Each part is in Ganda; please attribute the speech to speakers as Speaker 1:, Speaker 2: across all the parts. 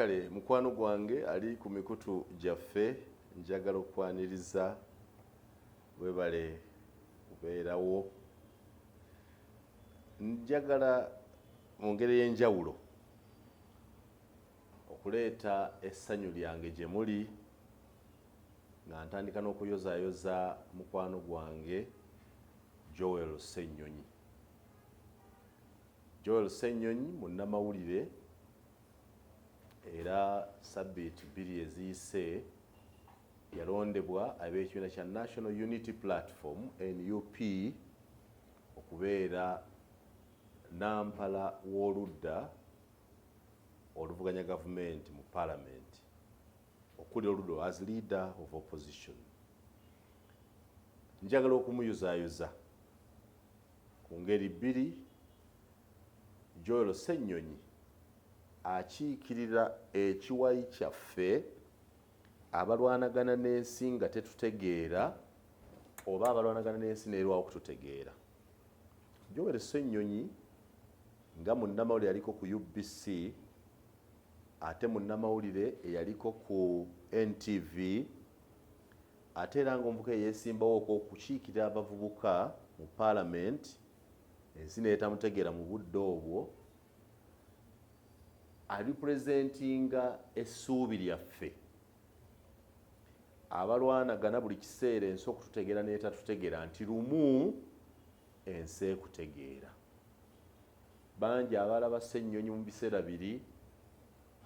Speaker 1: kale mukwano gwange ali ku mikutu gyaffe njagala okwaniriza webale kubeerawo. Njagala mu ngeri y'enjawulo okuleeta essanyu lyange gye muli nga ntandika n'okuyozaayoza mukwano gwange Joel Ssenyonyi. Joel Ssenyonyi munnamawulire era sabbiiti 2 eziyise yalondebwa ab'ekibiina kya National Unity Platform NUP okubeera nampala w'oludda oluvuganya gavumenti mu Parliament okuli oludda as leader of opposition. Njagala okumuyuzaayoza ku ngeri 2. Joel Ssenyonyi akiikirira ekiwayi kyaffe abalwanagana n'ensi nga tetutegeera oba abalwanagana n'ensi n'erwawo okututegeera. Joel Ssenyonyi nga munnamawulire yaliko ku UBC ate munnamawulire eyaliko ku NTV ate era ng'omuvubuka eyeesimbawo okukiikirira abavubuka mu Parliament ensi n'etamutegeera mu budde obwo. Alipresentinga essuubi lyaffe abalwanagana buli kiseera ensi okututegeera n'etatutegeera nti lumu ensi ekutegeera. Bangi abalaba Ssenyonyi mu biseera 2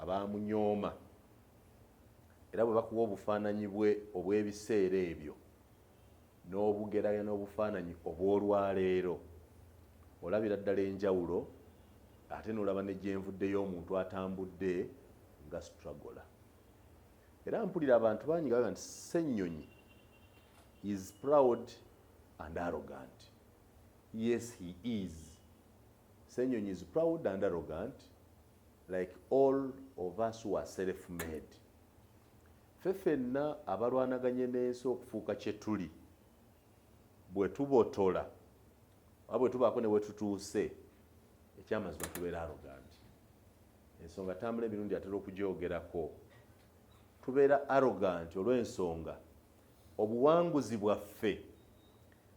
Speaker 1: abaamunyooma era bwe bakuwa obufaananyi bwe obw'ebiseera ebyo n'obugeraayo n'obufaananyi obw'olwaleero olabira ddala enjawulo ate n'olaba ne gyenvuddeyo omuntu atambudde nga struggle. Era mpulira abantu bangi gaga nti Ssenyonyi is proud and arrogant. Yes, he is. Ssenyonyi is proud and arrogant like all of us who are self-made. Ffenna abalwanaganye n'ensi okufuuka kye tuli bwe tubotola oba bwe tubaako ne we tutuuse ekyamazima tubeera arrogant. Ensonga tambula emirundi atera okugyogerako. Tubeera arrogant olw'ensonga obuwanguzi bwaffe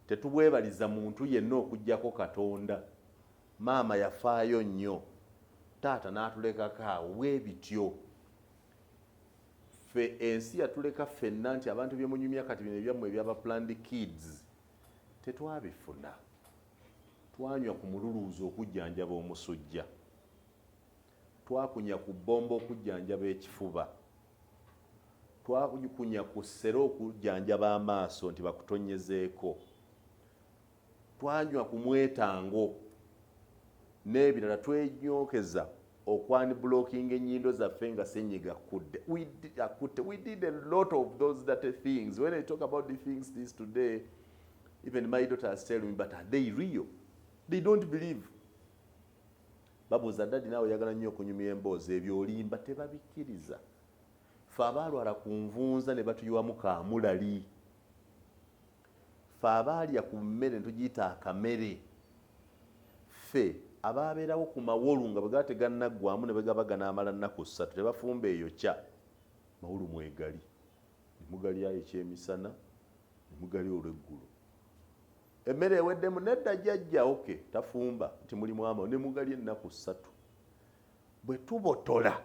Speaker 1: tetubwebaliza muntu yenna okuggyako Katonda. Maama yafaayo nnyo, taata n'atulekako awo bwe bityo. Ffe ensi yatuleka ffenna nti abantu bye munyumya kati bino ebyammwe ebyaba planned kids tetwabifuna. Twanywa ku mululuuzo okujjanjaba omusujja, twakunya ku bbomba okujjanjaba ekifuba, twakunya ku ssere okujjanjaba amaaso nti bakutonyezeeko, twanywa ku mwetango n'ebirala twenyokeza okwanibulookinga ennyindo zaffe nga ssenyiga akudde. We did a lot of those dirty things. When I talk about the things this today, even my daughters tell me, but are they real? They don't believe. Babuuza dadi naawe oyagala nnyo okunyumya emboozi ebyo olimba tebabikkiriza. Ffe abaalwala ku nvunza ne batuyiwamu kaamulali. Ffe abaalya ku mmere ne tugiyita akamere. Ffe abaabeerawo ku mawolu nga bwe gaba tegannaggwamu ne bwe gaba ganaamala nnaku 3 tebafumba eyo kya mawulu mwegali. Ne mugalyayo ekyemisana ne mugalya olw'eggulu. Emmere eweddemu nedda jjajja oke tafumba nti mulimu ama ne mugalya ennaku 3. Bwe tubotola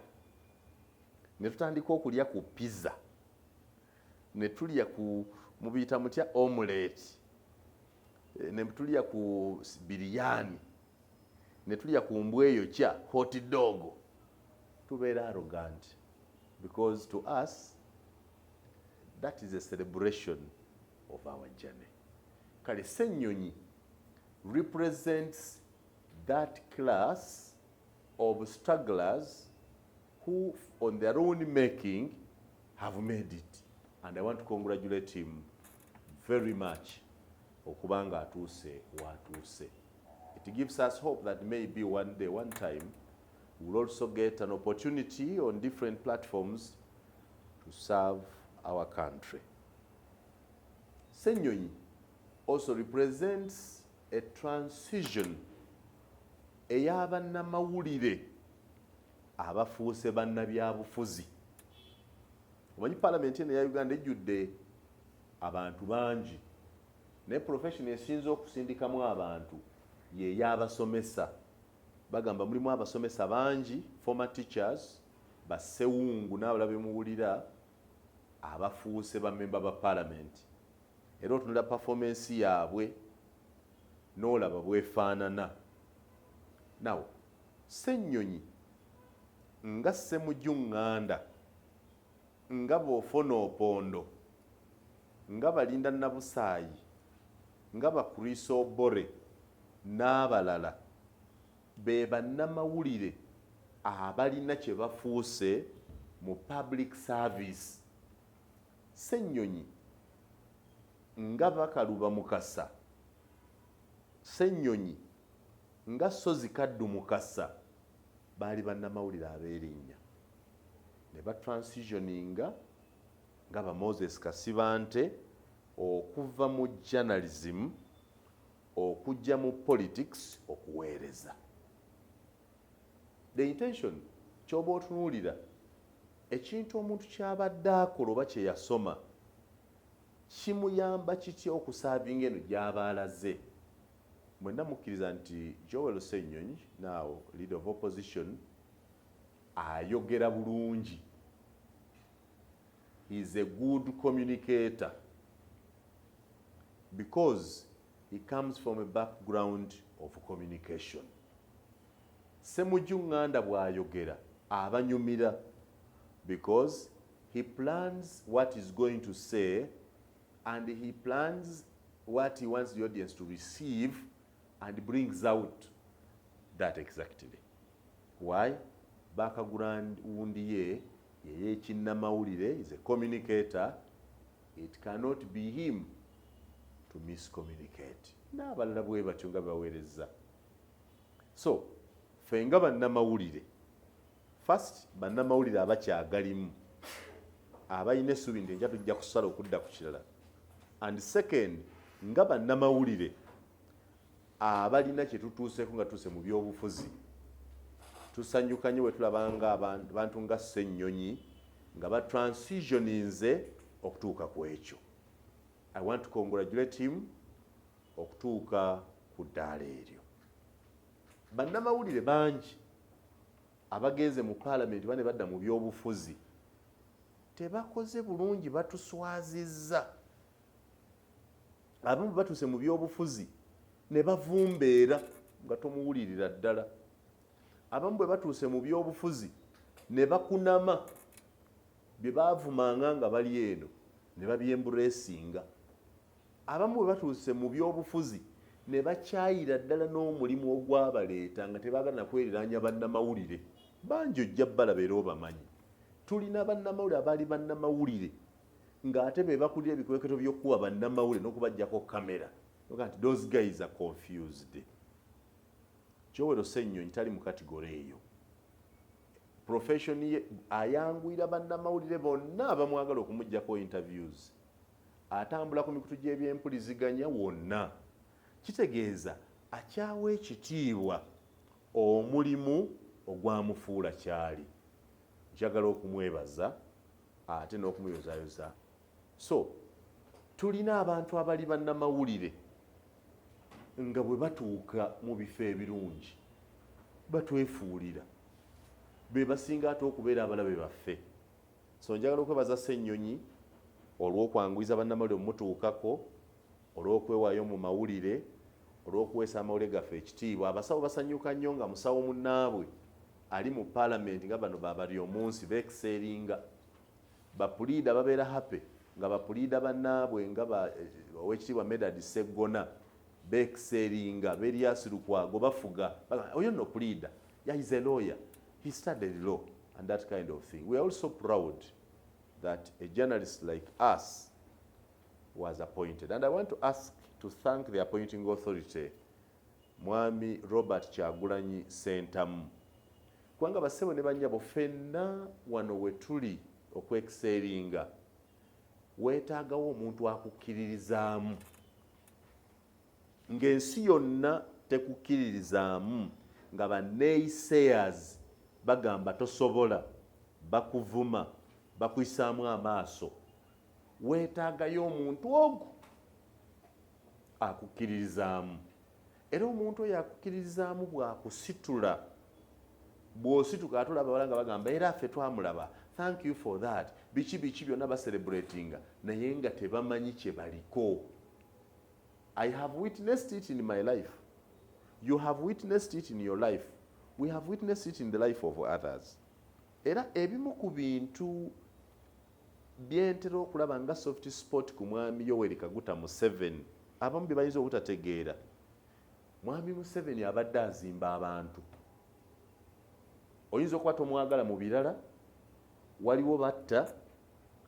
Speaker 1: ne tutandika okulya ku pizza ne tulya ku mubiyita mutya omelette ne tulya ku biryani ne tulya ku mbweyo kya hot dog, tubeera arrogant because to us that is a celebration of our journey. Kale Ssenyonyi represents that class of strugglers who on their own making have made it, and I want to congratulate him very much okubanga atuuse watuuse. It gives us hope that maybe one day, one time, we'll also get an opportunity on different platforms to serve our country. Ssenyonyi also represents a transition ey'abannamawulire abafuuse bannabyabufuzi. Omanyi paalamenti eno ya Uganda ejjudde abantu bangi, naye profession esinze okusindikamu abantu ye y'abasomesa. Bagamba mulimu abasomesa bangi, former teachers, bassewungu n'abalala bemuwulira abafuuse bammemba ba paalamenti. Era otunula performance yaabwe n'olaba bwefaanana. Now, Ssenyonyi nga Ssemujjuŋŋanda, nga Boofonoopondo, nga Balinda Nabusaayi, nga Bakuriisa Obore n'abalala be bannamawulire abalina kye bafuuse mu public service. Ssenyonyi nga Bakaluba Mukasa, Ssenyonyi nga Sozi Kaddu Mukasa baali bannamawulire ab'erinnya, ne batransitioninga nga ba Moses Kasibante okuva mu journalism okujja mu politics okuweereza. The intention ky'oba otunuulira ekintu omuntu ky'abadde akola oba kye yasoma kimuyamba kitya okusaavinga eno gy'aba alaze. Mwenna mukkiriza nti Joel Ssenyonyi, now leader of opposition, ayogera bulungi. He is a good communicator because he comes from a background of communication. Ssemujjuŋŋanda bw'ayogera abanyumira because he plans what he's going to say and he plans what he wants the audience to receive and brings out that exactly. Why? Background ye yeyekinnamawulire is a communicator. It cannot be him to miscommunicate. N'abalala bwe batyo nga baweereza. So, ffe nga bannamawulire, first bannamawulire abakyagalimu abalina essuubi nti enkya tujja kusala okudda ku kirala, and second nga bannamawulire abalina kye tutuuseeko nga tuuse mu byobufuzi. Tusanyuka nnyo bwe tulabanga abantu nga Ssenyonyi nga batransitioninze okutuuka ku ekyo. I want to congratulate him okutuuka ku ddaala eryo. Bannamawulire bangi abagenze mu paalamenti bane badda mu byobufuzi tebakoze bulungi, batuswazizza. Abamu batuuse mu byobufuzi ne bavumbeera nga tomuwulirira ddala. Abamu bwe batuuse mu byobufuzi ne bakunama bye baavumanga nga bali eno ne babyembureesinga. Abamu bwe batuuse mu byobufuzi ne bakyayira ddala n'omulimu ogwabaleeta nga tebaagala nakweriraanya bannamawulire. Bangi ojja balaba era obamanyi. Tulina bannamawulire abaali bannamawulire ng'ate be bakulira ebikweketo by'okuwa bannamawulire n'okubaggyako kamera. Nti those guys are confused. Joel Ssenyonyi tali mu kategore eyo. Profession ye ayanguyira bannamawulire bonna abamwagala okumuggyako interviews. Atambula ku mikutu gy'ebyempuliziganya wonna. Kitegeeza akyawa ekitiibwa omulimu ogwamufuula kyali. Njagala okumwebaza ate n'okumuyozaayoza. So tulina abantu abali bannamawulire nga bwe batuuka mu bifo ebirungi batwefuulira, be basinga ate okubeera abalabe baffe. So njagala okwebaza Ssenyonyi olw'okwanguyiza bannamawulire mumutuukako, olw'okwewaayo mu mawulire, olw'okuweesa amawulire gaffe ekitiibwa. Abasawo basanyuka nnyo nga musawo munnaabwe ali mu paalamenti nga bano babali omunsi beekiseeringa. Bapuliida babeera happy nga bapuliida bannaabwe nga owekitiibwa Medard Sseggona beekiseeringa, Berias Lukwago bafuga. Oyo nno puliida, yeah, he's a lawyer, he studied law and that kind of thing. We are also proud that a journalist like us was appointed. And I want to thank the appointing authority, Mwami Robert Kyagulanyi Ssentamu. Kubanga bassebo ne bannyabo ffenna wano we tuli okwekiseeringa, weetaagawo omuntu akukkiririzaamu. Ng'ensi yonna tekukkiririzaamu nga bannaysayers bagamba tosobola, bakuvuma, bakuyisaamu amaaso, weetaagayo omuntu ogwo akukkiririzaamu. Era omuntu oyo akukkiririzaamu bw'akusitula, bw'osituka atulaba bala nga bagamba era ffe twamulaba, thank you for that, biki byonna baselebratinga, naye nga tebamanyi kye baliko. I have witnessed it in my life. You have witnessed it in your life. We have witnessed it in the life of others. Era ebimu ku bintu byentera okulaba nga soft spot ku mwami Yoweri Kaguta Museveni, abamu bye bayinza obutategeera. Mwami Museveni abadde azimba abantu. Oyinza okuba tomwagala mu birala, waliwo batta,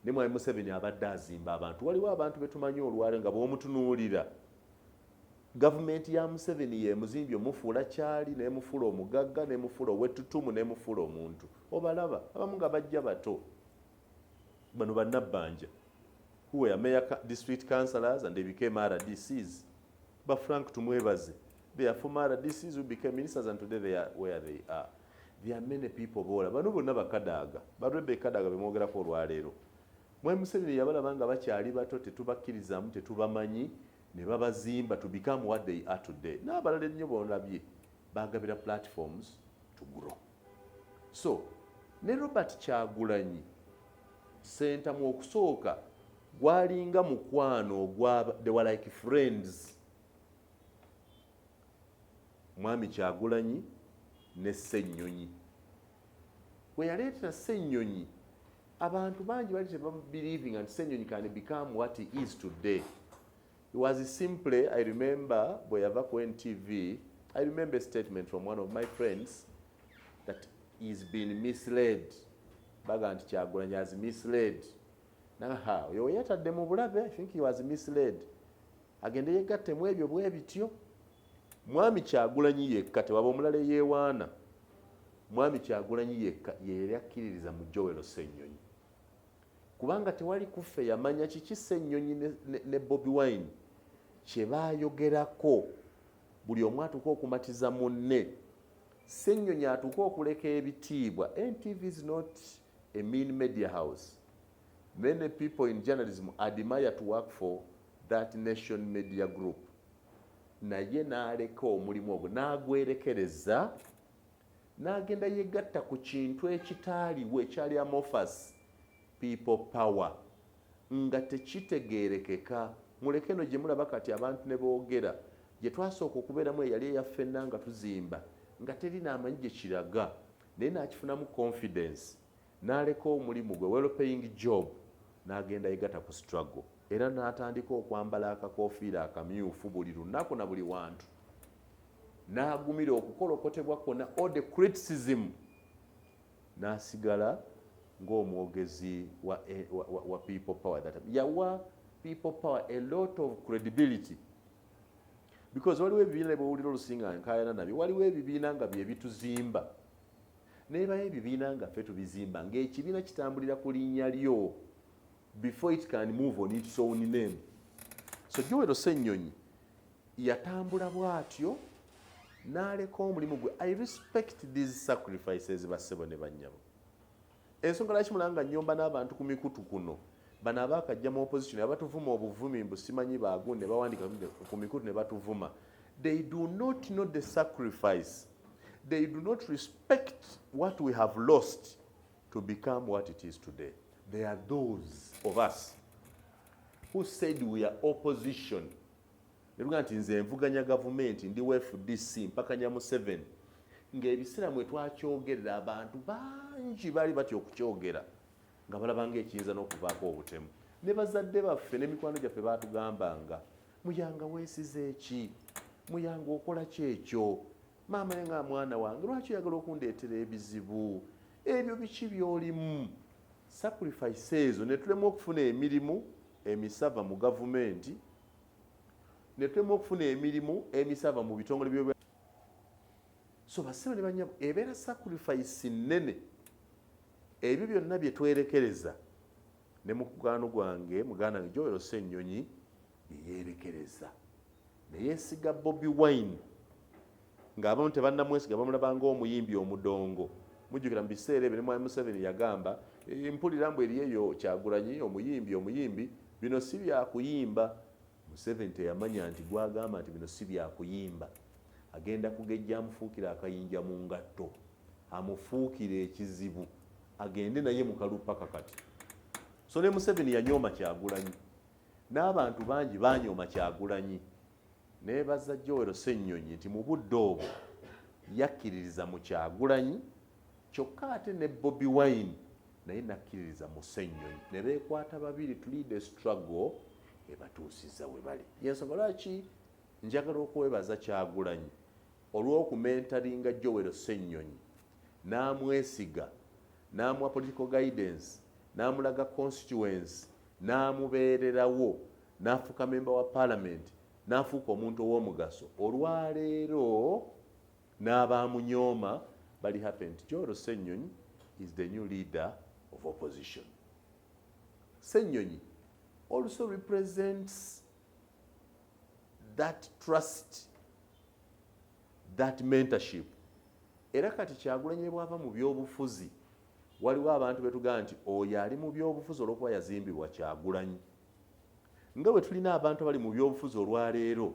Speaker 1: ne Mwami Museveni abadde azimba abantu. Waliwo abantu betumanyi olwale nga bw'omutunuulira, gavumenti ya Museveni yemuzimbye omufuula kyali, nemufuula omugagga, nemufuula owettutumu, nemufuula omuntu. Obalaba abamu nga bajja bato, bano bannabbanja, who were mayor district councillors and they became RDCs. But Frank tumwebaze, they are former RDCs who became ministers and today they are where they are. There are many people bola bano bonna bakadaaga, balwebbe kadaaga bemwogerako olwaleero. Mwami Museveni yabalaba nga bakyali bato, tetubakkirizamu, tetubamanyi, ne babazimba to become what they are today. N'abalala ennyo bonabye bagabira platforms to grow. So ne Robert Kyagulanyi senta mu okusooka gwalinga mukwano ogwa, they were like friends. Mwami Kyagulanyi ne Ssenyonyi bwe yaleetera Ssenyonyi, abantu bangi bali believing and Ssenyonyi can become what he is today. It was simply, I remember, bwe yava ku NTV, I remember a statement from one of my friends that he's been misled. Baga nti Kyagulanyi has misled. Naha, oyo yatadde mu bulabe, I think he was misled. Agende yegattemu ebyo bwe bityo. Mwami Kyagulanyi yekka, tewaba omulala yeewaana. Mwami Kyagulanyi yekka ye yakkiririza mu Joel Ssenyonyi. Kubanga tewali kuffe yamanya kiki Ssenyonyi ne Bobi Wine kye baayogerako, buli omu atuuka okumatiza munne. Ssenyonyi atuuka okuleka ebitiibwa. NTV is not a mean media house. Many people in journalism admire to work for that nation media group. Naye n'aleka omulimu ogwo n'agwerekereza, n'agenda yegatta ku kintu ekitaaliwo ekyali amorphous, people power, nga tekitegeerekeka. Muleke no gye mulaba kati abantu ne boogera, gye twasooka okubeeramu eyali eyaffenna nga tuzimba, nga teri n'amanyi gye kiraga, naye n'akifunamu confidence, n'aleka omulimu gwe, well paying job, n'agenda yegatta ku struggle. Era n'atandika okwambala akakoofiira akamyufu buli lunaku na buli wantu, n'agumira okukolokotebwa kwonna, all the criticism, n'asigala ng'omwogezi wa people power. That yawa people power a lot of credibility, because waliwo ebibiina bwewulira olusinga nkaayana nabyo, waliwo ebibiina nga bye bituzimba, nebayo ebibiina nga ffe tubizimba ng'ekibiina kitambulira ku linnya lyo before it can move on its own name. So Joel Ssenyonyi yatambula bw'atyo n'aleka omulimu gwe. I respect these sacrifices bassebo ne bannyabo. Ensonga lwaki mulanga nnyomba n'abantu ku mikutu kuno, bano abaakajja mu opposition abatuvuma obuvumi mbu simanyi baagunde bawandika ku mikutu ne batuvuma. They do not know the sacrifice. They do not respect what we have lost to become what it is today. They are those of us who said we are opposition. Nebuga nti nze nvuganya gavumenti ndi FDC mpaka nya Museveni. Ng'ebiseera mwe twakyogerera abantu bangi bali batya okukyogera nga balaba ng'ekiyinza n'okuvaako obutemu. Ne bazadde baffe n'emikwano gyaffe baatugambanga, Muyanga weesize ki? Muyanga okola ki ekyo? Maama ye nga mwana wange lwaki oyagala okundeetera ebizibu? Ebyo biki by'olimu? Sacrifice ezo ne tulema okufuna emirimu emisava mu gavumenti, ne tulema okufuna emirimu emisava mu bitongole by'obwa. So bassebo ne bannyabo, ebeera sacrifice nnene. Ebyo byonna bye twerekereza ne mu kugaano gwange muganda wange Joel Ssenyonyi bye yeerekereza, ne yeesiga Bobi Wine ng'abamu tebannamwesiga bamulaba ng'omuyimbi omudongo. mujjukira mu biseera ebyo ne Mwami Museveni yagamba mpulira mbu eriyo Kyagulanyi omuyimbi bino si byakuyimba. Museveni teyamanya nti gwagamba nti bino si byakuyimba agenda kugejja amufuukira akayinja mu ngatto amufuukire ekizibu agende naye mu kalupaka kati. So ne Museveni yanyooma Kyagulanyi n'abantu bangi banyooma Kyagulanyi. Neebaza Joel Ssenyonyi nti mu budde obwo yakkiririza mu Kyagulanyi kyokka ate ne Bobi Wine naye nakkiririza mu Ssenyonyi ne beekwata babiri to lead a struggle ebatuusiza we bali. Yensonga lwaki njagala okwebaza Kyagulanyi olw'okumentaringa Joel Ssenyonyi n'amwesiga n'amuwa political guidance n'amulaga constituency n'amubeererawo n'afuuka member wa parliament n'afuuka omuntu ow'omugaso. Olwaleero n'abaamunyooma bali happy nti Joel Ssenyonyi is the new leader of opposition. Ssenyonyi also represents that trust, that mentorship. Era kati Kyagulanyi bw'ava mu byobufuzi waliwo abantu betugamba nti oyo ali mu byobufuzi olw'okuba yazimbibwa Kyagulanyi. Nga bwe tulina abantu abali mu byobufuzi olwaleero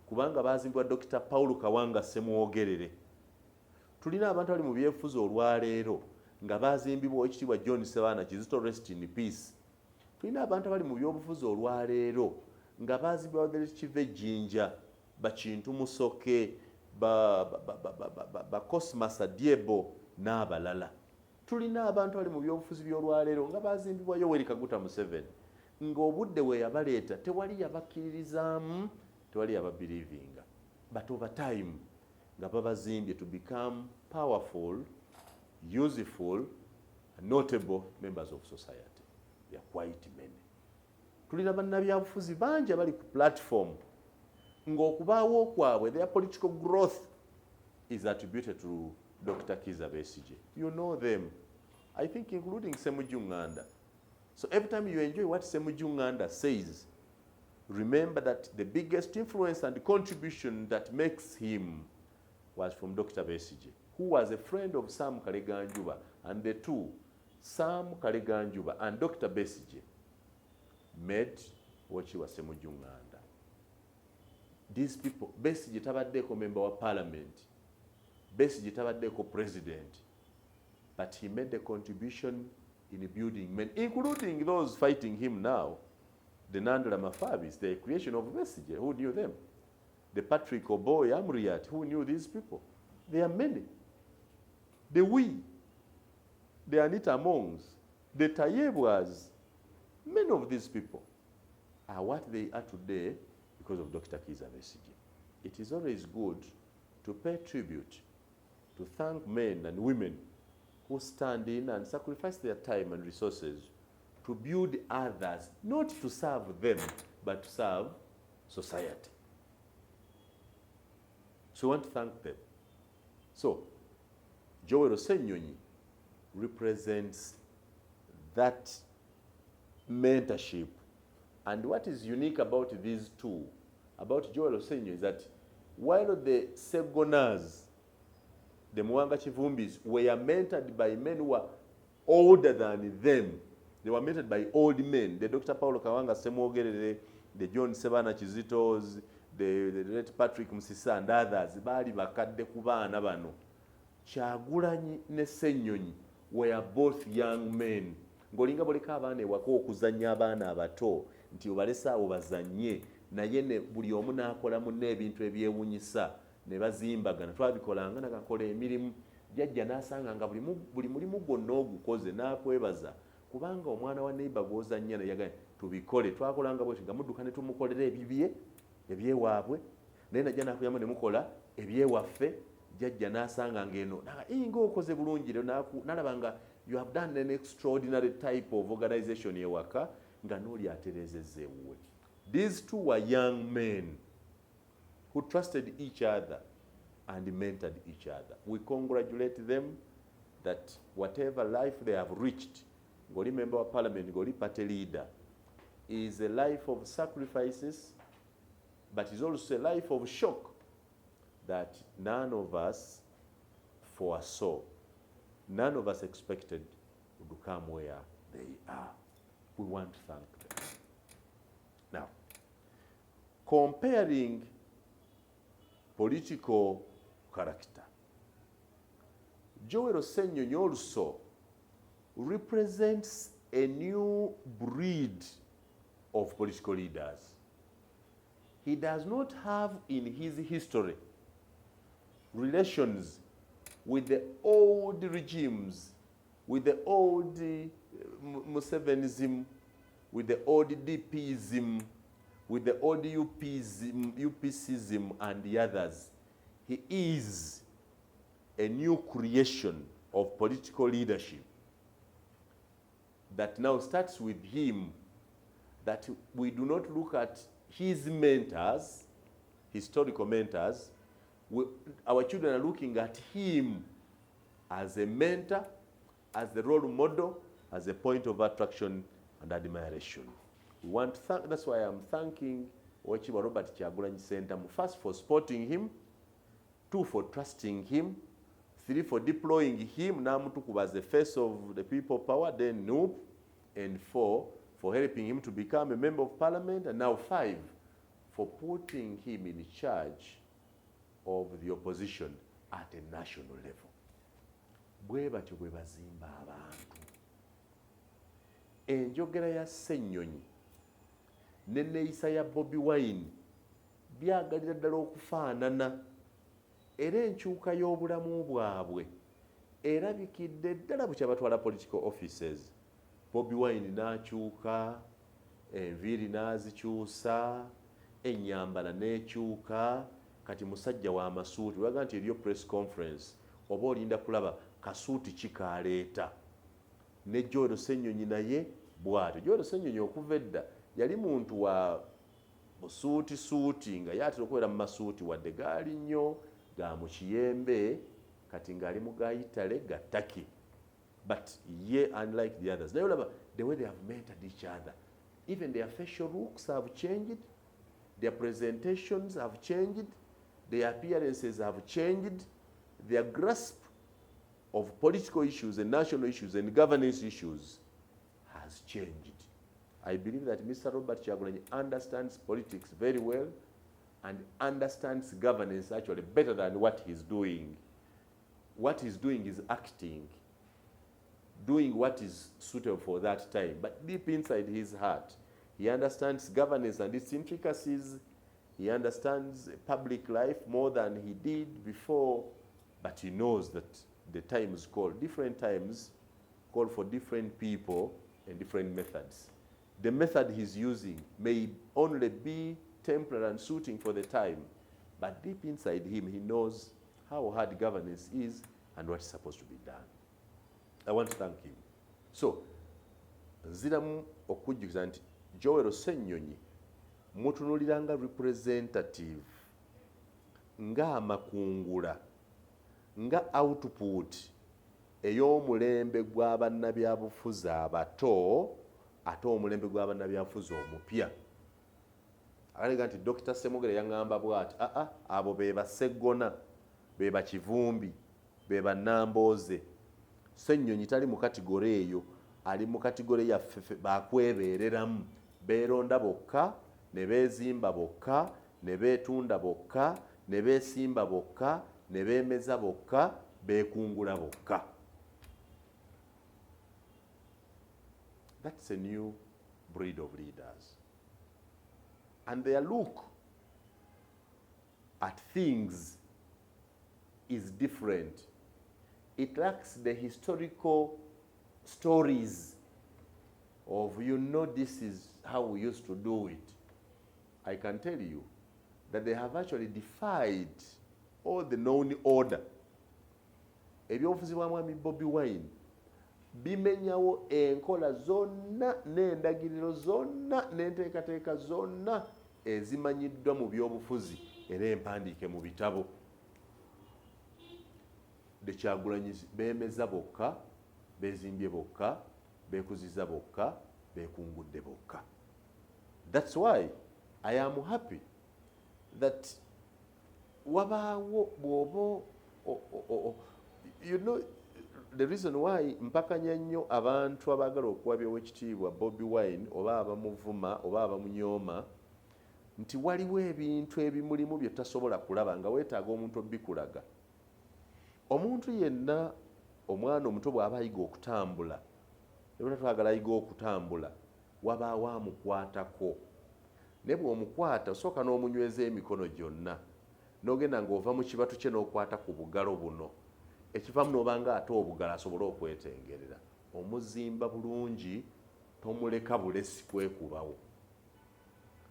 Speaker 1: kubanga bazimbibwa Dr. Paul Kawanga Ssemwogerere. Tulina abantu abali mu byobufuzi olwaleero nga bazimbibwa Ekitiibwa John Sebaana Kizito, rest in peace. Tulina abantu abali mu byobufuzi olwaleero nga bazimbibwa Kive Jinja, Bakintu Musoke, ba Cosmas Adiebo n'abalala. Tulina abantu abali mu byobufuzi by'olwaleero nga bazimbibwa Yoweri Kaguta Museveni. Ng'obudde we yabaleeta tewali yabakkiririzaamu, tewali yababelievinga. But over time nga babazimbye to become powerful, useful, notable members of society. They are quite many. Tulina bannabyabufuzi bangi abali ku platform ng'okubaawo kwabwe, their political growth is attributed to Dr. Kizza Besigye. You know them, I think, including Ssemujju Nganda. So every time you enjoy what Ssemujju Nganda says, remember that the biggest influence and contribution that makes him was from Dr. Besigye, who was a friend of Sam Kaleganjuba, and the two, Sam Kaleganjuba and Dr. Besigye, met what she was Ssemujju Nganda. These people, Besigye tabaddeko member wa parliament, Besigye tabaddeko president, but he made a contribution in building men, including those fighting him now. The Nandala Mafabis, the creation of Besigye, who knew them? The Patrick Oboy, Amriat, who knew these people? There are many. The the Anita Mongs, the Tayebwas, many of these people are what they are today because of Dr. Kizza Besigye. It is always good to pay tribute, to thank men and women who stand in and sacrifice their time and resources to build others, not to serve them, but to serve society. So we want to thank them. So, Joel Ssenyonyi represents that mentorship. And what is unique about these two, about Joel Ssenyonyi, is that while the Segoners, the Mwanga Chivumbis, were mentored by men who were older than them, they were mentored by old men, the Dr. Paulo Kawanga Ssemwogerere, the John Sebaana Kizitos, the late Patrick Musisa and others, bali bakadde ku baana bano. Kyagulanyi ne Ssenyonyi were both young men. Ng'olinga boleka abaana ewaka okuzannya abaana abato nti obalese awo bazannye naye ne buli omu n'akola munne ebintu ebyewunyisa ne bazimbagana. Twabikolanga nagakola emirimu, jjajja n'asanga nga buli mulimu gwonna ogukoze n'akwebaza kubanga omwana wa neighbor gw'ozannya naye yagamba tubikole. Twakolanga bwetyo nga mudduka ne tumukolera ebyewaabwe naye najja n'akuyamba ne mukola ebyewaffe. Jjajja n'asanga ng'eno ng'okoze bulungi n'alaba nga you have done an extraordinary type of organization ewaka nga n'oli aterezezza ewuwe. These two were young men who trusted each other and mentored each other. We congratulate them that whatever life they have reached, ng'oli member of parliament, ng'oli party leader, is a life of sacrifices, but is also a life of shock that none of us foresaw. none of us expected would come where they are. We want to thank them. Now, comparing political character, Joel Ssenyonyi also represents a new breed of political leaders. He does not have in his history relations with the old regimes, with the old Musevenism, with the old DPism, with the old UPCism and the others. He is a new creation of political leadership that now starts with him, that we do not look at his mentors, historical mentors. Our children are looking at him as a mentor, as the role model, as a point of attraction and admiration. We want to thank, that's why I'm thanking Oweekitiibwa Robert Kyagulanyi Ssentamu, first for supporting him, 2 for trusting him, 3 for deploying him, Namutukuba as the face of the people power, then NUP, and 4 for helping him to become a member of parliament, and now 5 for putting him in charge of the opposition at a national level. Bwe batyo bwe bazimba abantu. Enjogera ya Ssenyonyi n'enneeyisa ya Bobi Wine byagalira ddala okufaanana, era enkyuka y'obulamu bwabwe erabikidde ddala bwe kyabatwala political offices. Bobi Wine n'akyuka, enviiri n'azikyusa, ennyambala n'ekyuka, kati musajja wa masuuti. Waga nti eriyo press conference oba olinda kulaba kasuuti kikaleeta. Ne Joel Ssenyonyi naye bw'atyo. Joel Ssenyonyi okuva edda yali muntu wa busuuti nga yatera okubeera mu masuuti wadde gaali nnyo ga mu kiyembe, kati ng'ali mu gayitale ga ttaki. But ye, unlike the others, naye olaba the way they have mentored each other, even their facial looks have changed, their presentations have changed, their appearances have changed, their grasp of political issues and national issues and governance issues has changed. I believe that Mr. Robert Kyagulanyi understands politics very well and understands governance actually better than what he's doing. What he's doing is acting, doing what is suitable for that time. But deep inside his heart, he understands governance and its intricacies. He understands public life more than he did before, but he knows that the times call, different times call for different people and different methods. The method he's using may only be temporary and suiting for the time, but deep inside him, he knows how hard governance is and what is supposed to be done. I want to thank him. So, nziramu okujjukiza nti Joel Ssenyonyi mutunulira nga representative, nga amakungula, nga output ey'omulembe gw'abannabyabufuzi abato ate omulembe gw'abannabyabufuzi omupya. Akalega nti Dr. Semogere yaŋŋamba bw'ati, abo be baseggona, be bakivumbi, be bannambooze. Ssenyonyi tali mu kategore eyo, ali mu kategore yaffe bakwebeereramu, beeronda bokka, ne beezimba bokka, ne beetunda bokka, ne beesimba bokka, ne beemeza bokka, beekungula bokka. That's a new breed of leaders. And their look at things is different. It lacks the historical stories of, this is how we used to do it. I can tell you that they have actually defied all the known order. Ebyobufuzi bwa mwami Bobi Wine bimenyawo enkola zonna n'endagiriro zonna n'enteekateeka zonna ezimanyiddwa mu byobufuzi era empandiike mu bitabo. De Kyagulanyi beemeza bokka, beezimbye bokka, beekuzizza bokka, beekungudde bokka. That's why I am happy that wabaawo bw'oba the reason why mpakanya nnyo abantu abaagala okuwabya owekitiibwa Bobi Wine oba abamuvuma oba abamunyooma nti waliwo ebintu ebimulimu bye tasobola kulaba nga weetaaga omuntu obikulaga. Omuntu yenna, omwana omuto bw'aba ayiga okutambula, ne twagala ayiga okutambula, wabaawo amukwatako. Ne bw'omukwata osooka n'omunyweza emikono gyonna, n'ogenda ng'ova mu kibatu kye n'okwata ku bugalo buno, ekivaamu n'obanga ate obugalo asobole okwetengerera. Omuzimba bulungi, tomuleka bulesi kwekubawo.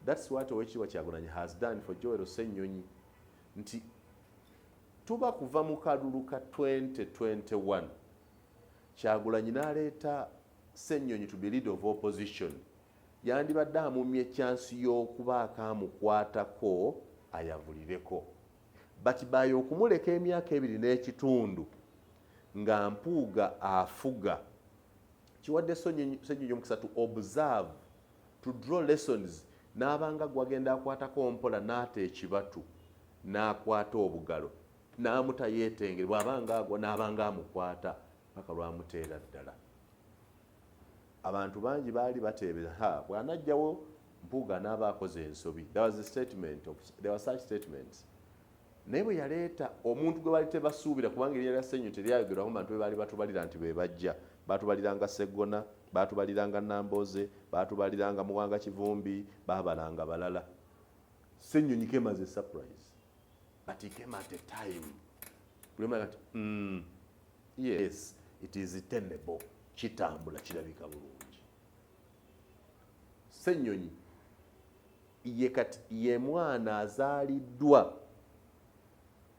Speaker 1: That's what Owekitiibwa Kyagulanyi has done for Joel Ssenyonyi. Nti tuba kuva mu kalulu ka 2021 Kyagulanyi n'aleeta Ssenyonyi to be leader of opposition. Yandibadde amumye chansi y'okubaako amukwatako ayavulireko. But by okumuleka emyaka 2 n'ekitundu nga Mpuuga afuga, kiwadde Ssenyonyi omukisa to observe, to draw lessons. N'abanga gwagenda akwatako mpola n'ata ekibatu n'akwata obugalo n'amuta yeetengere, bw'abanga agwa n'abanga amukwata paka lwamuteera ddala. Abantu bangi baali bateebera bw'anajjawo Mpuuga n'aba akoze ensobi. There were such statements. Naye bwe yaleeta omuntu gwe baali tebasuubira, kubanga erinnya lya Ssenyonyi teryayogerwamu mu bantu be baali batubalira nti be bajja. Baatubaliranga Sseggona, baatubaliranga Nambooze, baatubaliranga Muwanga Kivumbi, baabalanga balala. Ssenyonyi came as a surprise, but he came at a time. Yes, it is tenable. Kitambula kirabika bulungi. Ssenyonyi ye mwana azaaliddwa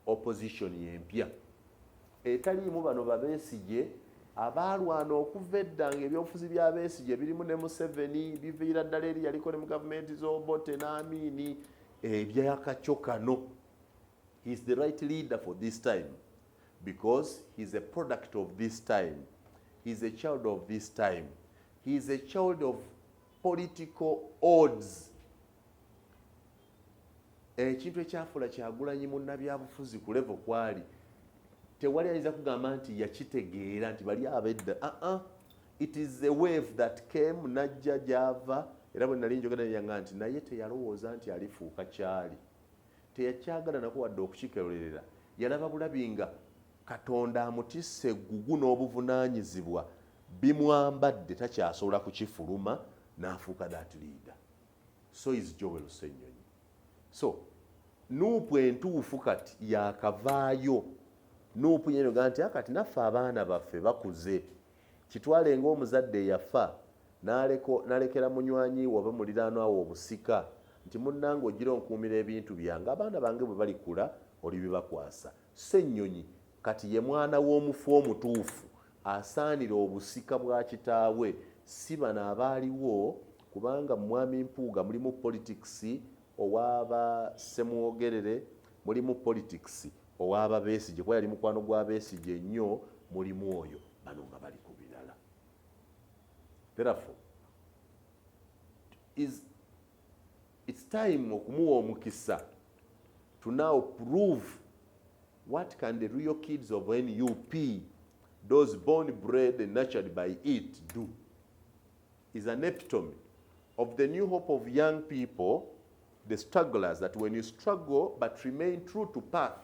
Speaker 1: opposition y'empya etaliimu bano babeesigye abaalwana okuva edda ng'ebyobufuzi bya Besigye birimu ne Museveni, biviira ddala eri yaliko ne mu gavumenti z'Obote n'Amini, ebyakakyo kano. He is the right leader for this time because he is a product of this time. He is a child of this time. He is a child of political odds. Ekintu ekyafuula Kyagulanyi munnabyabufuzi ku level kwali tewali ayinza kugamba nti yakitegeera nti bali abedda. It is a wave that came, najja gyava, era bwe nali njogera neyaŋŋa nti naye teyalowooza nti alifuuka kyali. Teyakyagala nako wadde okukikeerera. Yalaba bulabi nga Katonda amutisse eggugu n'obuvunaanyizibwa bimwambadde, takyasobola kukifuluma, n'afuuka that leader. So is Joel Ssenyonyi. So NUP entuufu kati yakavaayo. NUP yenoga nti akati naffe abaana baffe bakuze, kitwale ng'omuzadde yafa n'alekera munywanyi waba muliraanwa wo obusika nti munnange ogira onkuumira ebintu byange, abaana bange bwe balikula oli bibakwasa. Ssenyonyi kati ye mwana w'omufu omutuufu asaanira obusika bwa kitaawe, si bano abaaliwo, kubanga mwami Mpuuga mulimu politics owaaba Ssemwogerere, mulimu politics owaaba Besigye, kuba yali mukwano gwa Besigye nnyo, mulimu oyo, bano nga bali ku birala. Therefore, it's time okumuwa omukisa to now prove what can the real kids of NUP, those born, bred and nurtured by it, do. Is an epitome of the new hope of young people, the strugglers, that when you struggle but remain true to path,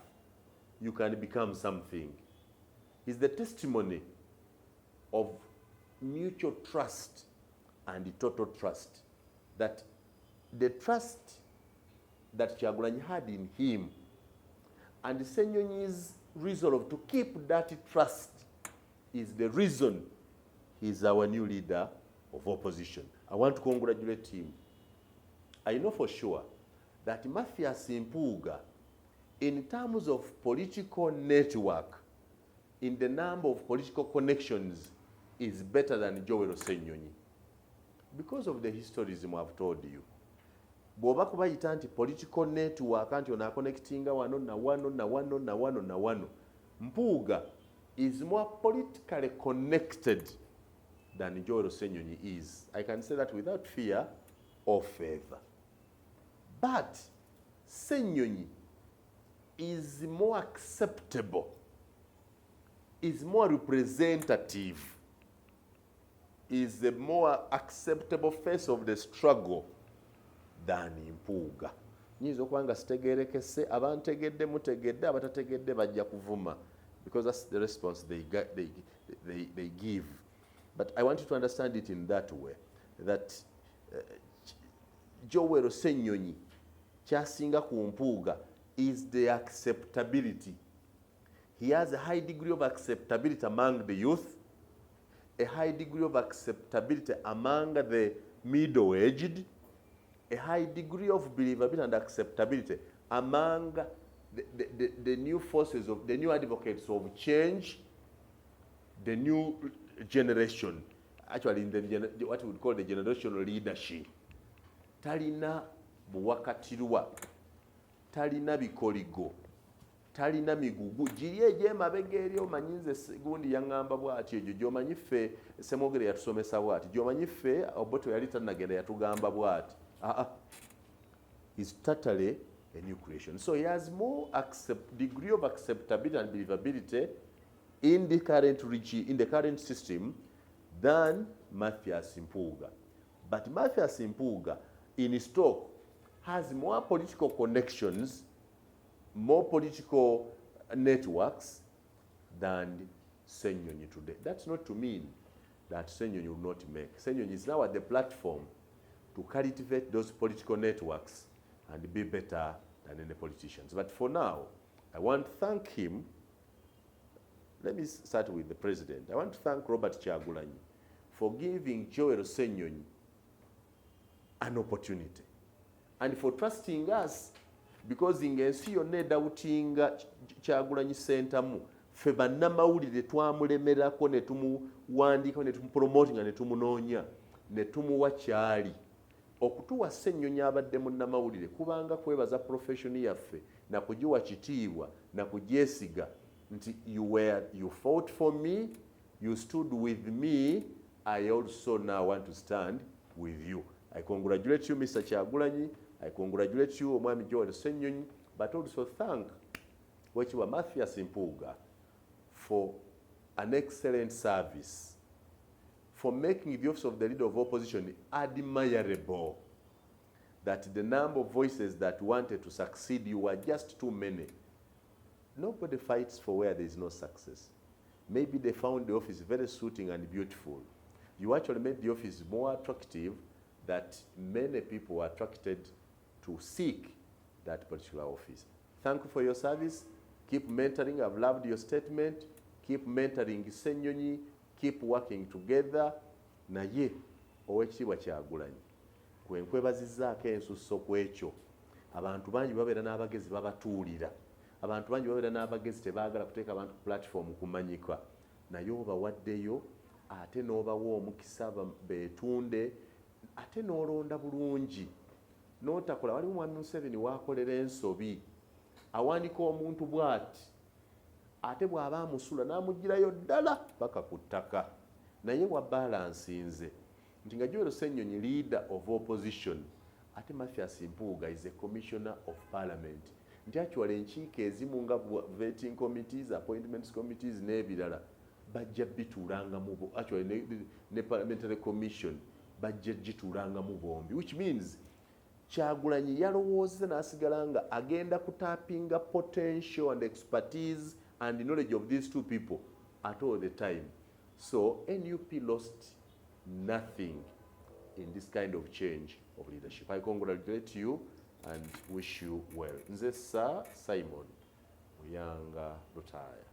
Speaker 1: you can become something. Is the testimony of mutual trust and total trust. That the trust that Kyagulanyi had in him and Ssenyonyi's resolve to keep that trust is the reason he is our new leader of opposition. I want to congratulate him. I know for sure that Mathias Mpuuga, in terms of political network, in the number of political connections, is better than Joel Ssenyonyi. Because of the historism I've told you. Bw'oba kubayita nti political network nti ona connectinga wano na wano na wano na wano na wano, Mpuuga is more politically connected than Joel Ssenyonyi is. I can say that without fear or favor. But Ssenyonyi is more acceptable is more representative, is a more acceptable face of the struggle than Mpuuga. Nyinza okuba nga sitegeerekese, abantegedde mutegedde, abatategedde bajja kuvuma, because that's the response they give. But I want you to understand it in that way, that Joel Ssenyonyi kyasinga ku Mpuuga is the acceptability. He has a high degree of acceptability among the youth, a high degree of acceptability among the middle-aged, a high degree of believability and acceptability among the new forces of the new advocates of change, the new generation, actually in the what we would call the generational leadership. Talina buwakatirwa, talina bikoligo, talina migugu. Giri egy'emabega eri omanyi nze gundi yaŋŋamba bw'ati egyo gy'omanyi ffe Ssemwogere yatusomesa bw'ati, gy'omanyi ffe Obote yali tannagenda yatugamba bw'ati. He's totally a new creation. So he has more degree of acceptability and believability in the current regime, in the current system, than Mathias Mpuuga. But Mathias Mpuuga, in his talk, has more political connections, more political networks than Ssenyonyi today. That's not to mean that Ssenyonyi will not make. Ssenyonyi is now at the platform to cultivate those political networks and be better than any politicians. But for now, I want to thank him. Let me start with the president. I want to thank Robert Kyagulanyi for giving Joel Ssenyonyi an opportunity and for trusting us, because ngensi yonna edawutinga Kyagulanyi sentamu ffe bannamawulire twamulemerako ne tumuwandiika ne tumupromotinga ne tumunoonya ne tumuwa kyali. Okutuwa Ssenyonyi abadde munnamawulire kubanga kwebaza profession yaffe na kugiwa kitiibwa na kugyesiga nti you fought for me, you stood with me, I also now want to stand with you. I congratulate you, Mr. Kyagulanyi. I congratulate you, Omwami Joel Ssenyonyi, but also thank Wekiwa Mathias Mpuuga for an excellent service, for making the office of the leader of opposition admirable, that the number of voices that wanted to succeed you were just too many. Nobody fights for where there is no success. Maybe they found the office very suiting and beautiful. You actually made the office more attractive, that many people were attracted to seek that particular office. Thank you for your service. Keep mentoring. I've loved your statement. Keep mentoring Ssenyonyi. Keep working together. Naye Oweekitiibwa Kyagulanyi gwe nkwebazizzaako ensusso ku ekyo. Abantu bangi babeera n'abagezi babatuulira. Abantu bangi babeera n'abagezi tebaagala kuteeka abantu ku platform kumanyika. Naye obawaddeyo ate n'obawa omukisa beetunde ate n'olonda bulungi. N'otakola waliwo Mwami Museveni waakolera ensobi. Awanika omuntu bw'ati ate bw'aba amusula n'amugirayo ddala paka ku ttaka. Naye wa balansinze nti nga Joel Ssenyonyi leader of opposition ate Mathias Mpuuga is a commissioner of parliament. Nti actually enkiiko ezimu nga vetting committees, appointments committees n'ebirala bajja bituulangamu actually ne parliamentary commission bajja gituulangamu bombi, which means Kyagulanyi yalowooza n'asigala nga agenda kutappinga potential and expertise and knowledge of these two people at all the time. So NUP lost nothing in this kind of change of leadership. I congratulate you and wish you well. Nze Sir Simon Muyanga Lutaaya.